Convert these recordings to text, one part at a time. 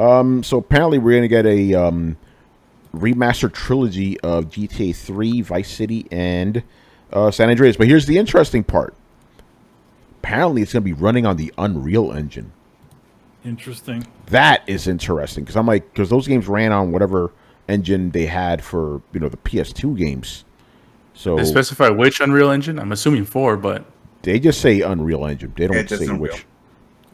So apparently we're gonna get a remastered trilogy of GTA 3, Vice City, and San Andreas. But here's the interesting part. Apparently, it's gonna be running on the Unreal Engine. Interesting. That is interesting because I'm like, because those games ran on whatever engine they had for the PS2 games. So They specify which Unreal Engine? I'm assuming 4, but they just say Unreal Engine. They don't say which.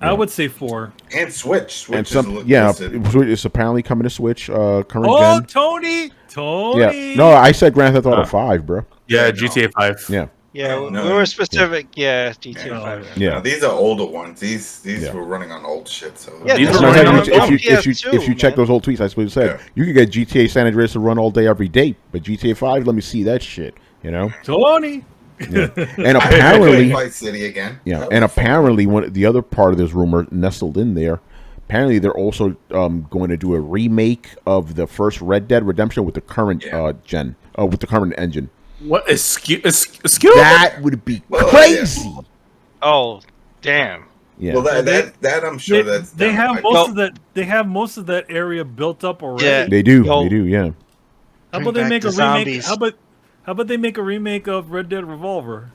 I would say 4. And Switch. And it's apparently coming to Switch. Current gen. Tony. Yeah. No, I said Grand Theft Auto 5, bro. Yeah, GTA 5. Yeah. Yeah, we were specific. Yeah, GTA 5. Yeah, no, these are older ones. These were running on old shit. So yeah, if you check those old tweets, I suppose you said you could get GTA San Andreas to run all day every day, but GTA 5, let me see that shit. Tony. Yeah. And apparently, Vice City again. Yeah, and apparently, the other part of this rumor nestled in there. Apparently, they're also going to do a remake of the first Red Dead Redemption with the current gen, with the current engine. What is skill? That would be crazy. Yeah. Oh, damn. Yeah. Well, that I'm sure they have most of that. They have most of that area built up already. Yeah. They do. They do. Yeah. How about they make a remake? How about they make a remake of Red Dead Revolver?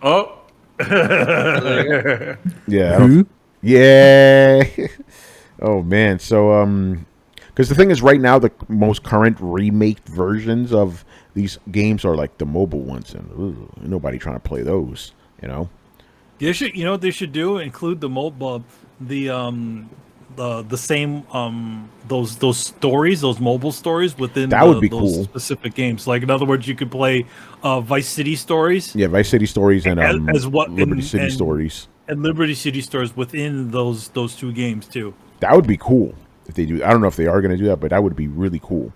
Oh. Yeah. Yeah. Oh man. So because the thing is, right now the most current remake versions of these games are like the mobile ones, and nobody trying to play those. They should. You know what they should do? Include the mobile, the same those stories, those mobile stories within would be those cool. Specific games. Like in other words, you could play Vice City stories. Yeah, Vice City stories and Liberty City stories. And Liberty City stories within those two games too. That would be cool if they do. I don't know if they are going to do that, but that would be really cool.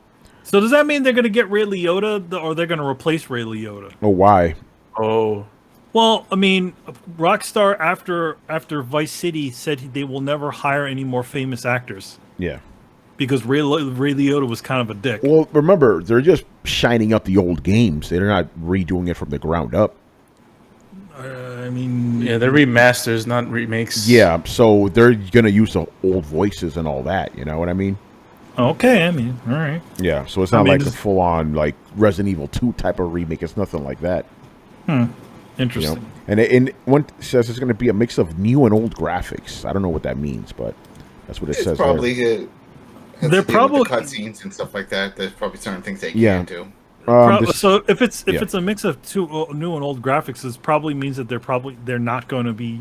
So does that mean they're going to get Ray Liotta, or they're going to replace Ray Liotta? Oh, why? Oh. Well, I mean, Rockstar after Vice City said they will never hire any more famous actors. Yeah. Because Ray Liotta was kind of a dick. Well, remember, they're just shining up the old games. They're not redoing it from the ground up. I mean... Yeah, they're remasters, not remakes. Yeah, so they're going to use the old voices and all that, you know what I mean? Okay, I mean, all right. Yeah, so it's not like a full-on, like, Resident Evil 2 type of remake. It's nothing like that. Interesting. And one says it's going to be a mix of new and old graphics. I don't know what that means, but that's what it says. Probably they're probably cutscenes and stuff like that. There's probably certain things they can't do. So if it's a mix of two new and old graphics, it probably means that they're not going to be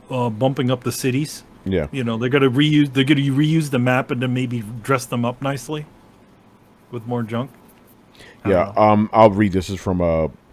bumping up the cities. Yeah, they're going to reuse the map and then maybe dress them up nicely with more junk. Yeah, I'll read. This is from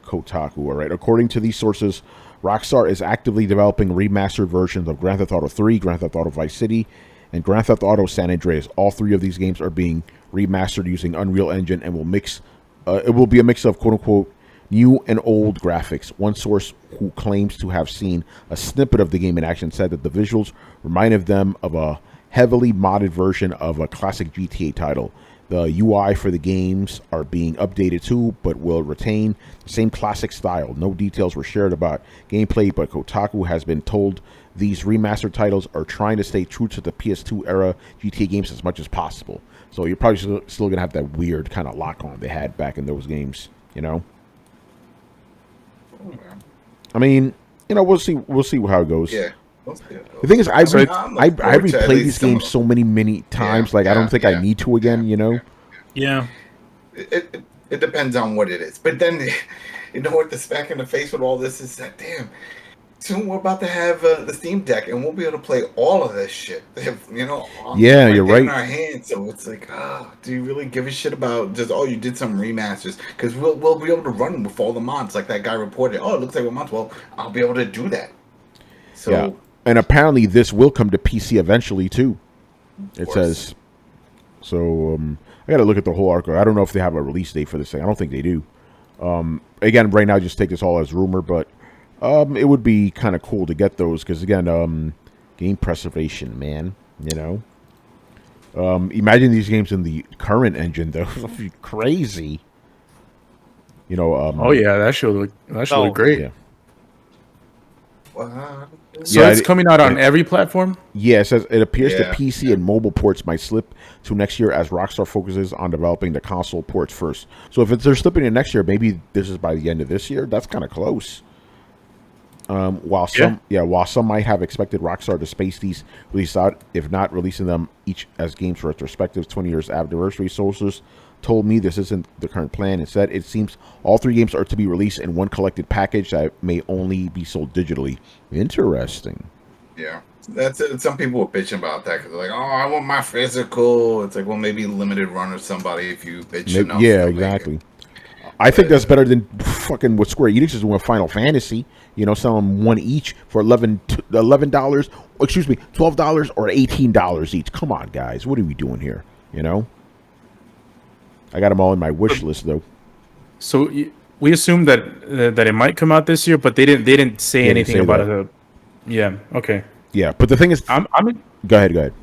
Kotaku. All right, according to these sources, Rockstar is actively developing remastered versions of Grand Theft Auto 3, Grand Theft Auto Vice City, and Grand Theft Auto San Andreas. All three of these games are being remastered using Unreal Engine and will mix. It will be a mix of quote unquote new and old graphics. One source who claims to have seen a snippet of the game in action said that the visuals reminded them of a heavily modded version of a classic GTA title. The UI for the games are being updated too, but will retain the same classic style. No details were shared about gameplay, but Kotaku has been told these remastered titles are trying to stay true to the PS2 era GTA games as much as possible. So you're probably still going to have that weird kind of lock-on they had back in those games, I mean, we'll see how it goes. Yeah. The thing is, I replayed these games so many times. I don't think I need to again. Yeah. It depends on what it is, but then what the smack in the face with all this is that damn. Soon we're about to have the Steam Deck, and we'll be able to play all of this shit. Yeah, you're right. In our hands, so it's like, do you really give a shit about just you did some remasters? Because we'll be able to run with all the mods, like that guy reported. Oh, it looks like we're mods. Well, I'll be able to do that. So. Yeah. And apparently this will come to PC eventually, too. It says. So, I got to look at the whole article. I don't know if they have a release date for this thing. I don't think they do. Again, right now, just take this all as rumor, but it would be kind of cool to get those because, again, game preservation, man. Imagine these games in the current engine, though. It would be crazy. Oh, yeah, that should look great. Yeah. What? So it's coming out on every platform? Yeah, it says it appears the Yeah. PC and mobile ports might slip to next year as Rockstar focuses on developing the console ports first. So if they're slipping in next year, maybe this is by the end of this year. That's kind of close. While some might have expected Rockstar to space these releases out, if not releasing them each as games for its respective 20 years anniversary, sources told me this isn't the current plan. Instead, it seems all 3 games are to be released in one collected package that may only be sold digitally. Interesting. Yeah, that's it. Some people were bitching about that because they're like, "Oh, I want my physical." It's like, well, maybe limited run or somebody if you bitch enough. Yeah, they'll make exactly. it. I think that's better than fucking what Square Enix is doing with Final Fantasy. You know, selling one each for $11. Excuse me, $12 or $18 each. Come on, guys, what are we doing here? You know, I got them all in my wish list though. So we assumed that it might come out this year, but they didn't say anything about it. Yeah. Okay. Yeah, but the thing is, I'm go ahead.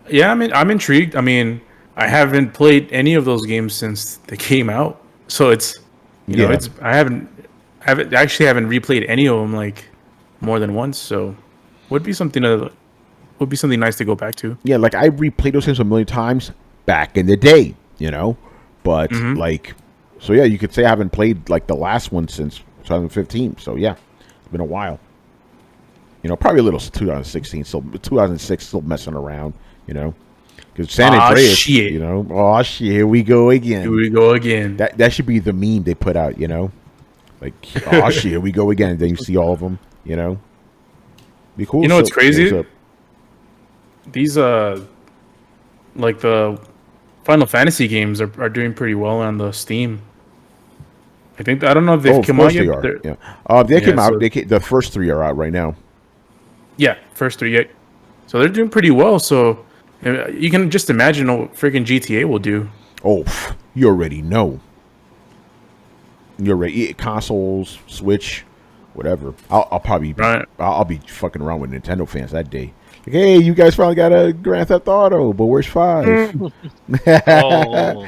Yeah, I'm intrigued. I mean, I haven't played any of those games since they came out, so it's I haven't replayed any of them like more than once. So would be something nice to go back to. Yeah, like I replayed those games a million times back in the day, you know, but so yeah, you could say I haven't played like the last one since 2015. So yeah, it's been a while. You know, probably a little 2016, still 2006, still messing around. You know, because San Andreas, shit. You know, oh shit, here we go again. Here we go again. That should be the meme they put out. You know, like oh shit, here we go again. Then you see all of them. You know, be cool. You know what's crazy? These like the Final Fantasy games are doing pretty well on the Steam. I don't know if they've come out yet. They came out. The first 3 are out right now. Yeah, first 3 yet. So they're doing pretty well. So you can just imagine what freaking GTA will do. Oh, you already know. You're ready. Consoles, Switch, whatever. I'll probably I'll be fucking around with Nintendo fans that day. Like, hey, you guys finally got a Grand Theft Auto, but where's 5? Oh.